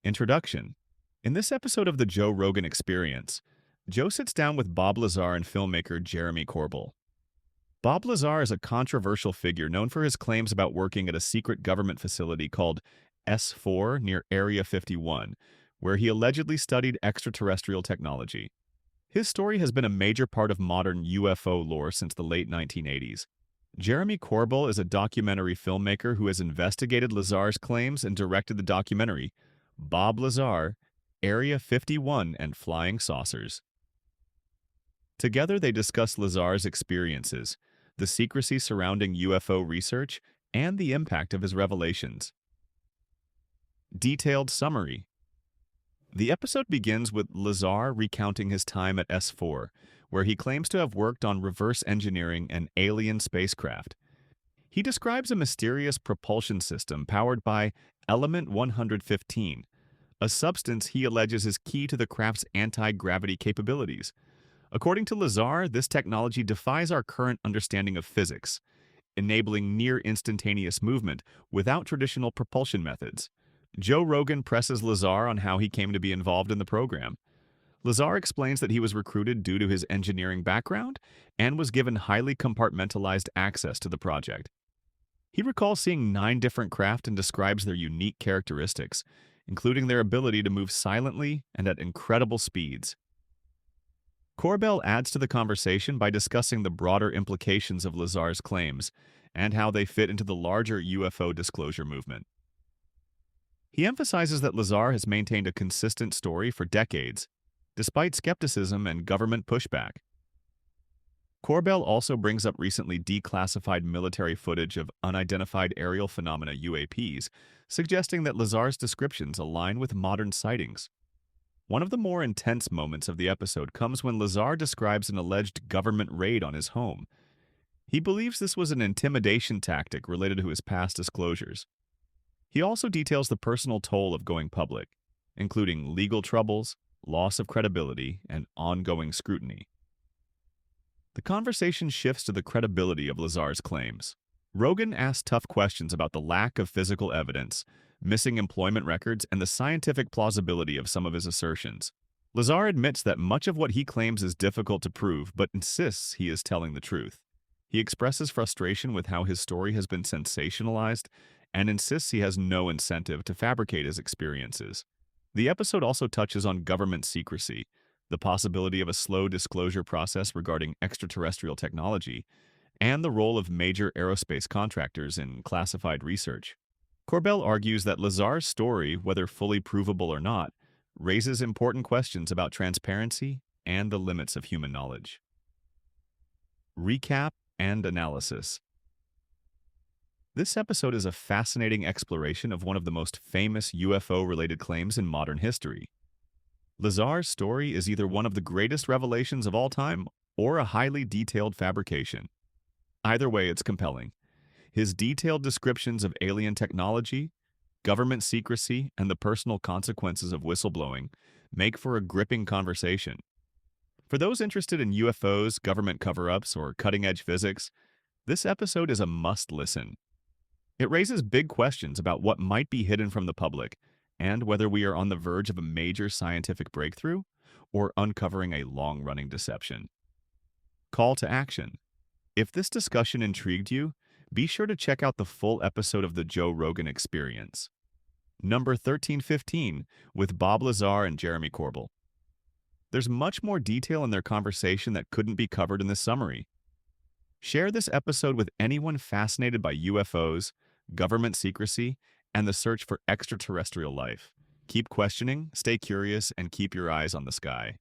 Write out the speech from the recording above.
Introduction. In this episode of the Joe Rogan Experience, Joe sits down with Bob Lazar and filmmaker Jeremy Corbel. Bob Lazar is a controversial figure known for his claims about working at a secret government facility called S4 near Area 51, where he allegedly studied extraterrestrial technology. His story has been a major part of modern UFO lore since the late 1980s. Jeremy Corbel is a documentary filmmaker who has investigated Lazar's claims and directed the documentary Bob Lazar, Area 51 and Flying Saucers. Together they discuss Lazar's experiences, the secrecy surrounding UFO research, and the impact of his revelations. Detailed summary. The episode begins with Lazar recounting his time at S4, where he claims to have worked on reverse engineering an alien spacecraft. He describes a mysterious propulsion system powered by Element 115, a substance he alleges is key to the craft's anti-gravity capabilities. According to Lazar, this technology defies our current understanding of physics, enabling near-instantaneous movement without traditional propulsion methods. Joe Rogan presses Lazar on how he came to be involved in the program. Lazar explains that he was recruited due to his engineering background and was given highly compartmentalized access to the project. He recalls seeing 9 different craft and describes their unique characteristics, including their ability to move silently and at incredible speeds. Corbel adds to the conversation by discussing the broader implications of Lazar's claims and how they fit into the larger UFO disclosure movement. He emphasizes that Lazar has maintained a consistent story for decades, despite skepticism and government pushback. Corbel also brings up recently declassified military footage of unidentified aerial phenomena UAPs, suggesting that Lazar's descriptions align with modern sightings. One of the more intense moments of the episode comes when Lazar describes an alleged government raid on his home. He believes this was an intimidation tactic related to his past disclosures. He also details the personal toll of going public, including legal troubles, loss of credibility, and ongoing scrutiny. The conversation shifts to the credibility of Lazar's claims. Rogan asks tough questions about the lack of physical evidence, missing employment records, and the scientific plausibility of some of his assertions. Lazar admits that much of what he claims is difficult to prove, but insists he is telling the truth. He expresses frustration with how his story has been sensationalized and insists he has no incentive to fabricate his experiences. The episode also touches on government secrecy, the possibility of a slow disclosure process regarding extraterrestrial technology, and the role of major aerospace contractors in classified research. Corbel argues that Lazar's story, whether fully provable or not, raises important questions about transparency and the limits of human knowledge. Recap and analysis. This episode is a fascinating exploration of one of the most famous UFO-related claims in modern history. Lazar's story is either one of the greatest revelations of all time or a highly detailed fabrication. Either way, it's compelling. His detailed descriptions of alien technology, government secrecy, and the personal consequences of whistleblowing make for a gripping conversation. For those interested in UFOs, government cover-ups, or cutting-edge physics, this episode is a must-listen. It raises big questions about what might be hidden from the public and whether we are on the verge of a major scientific breakthrough or uncovering a long-running deception. Call to action. If this discussion intrigued you, be sure to check out the full episode of the Joe Rogan Experience. Number 1315 with Bob Lazar and Jeremy Corbel. There's much more detail in their conversation that couldn't be covered in this summary. Share this episode with anyone fascinated by UFOs, government secrecy, and the search for extraterrestrial life. Keep questioning, stay curious, and keep your eyes on the sky.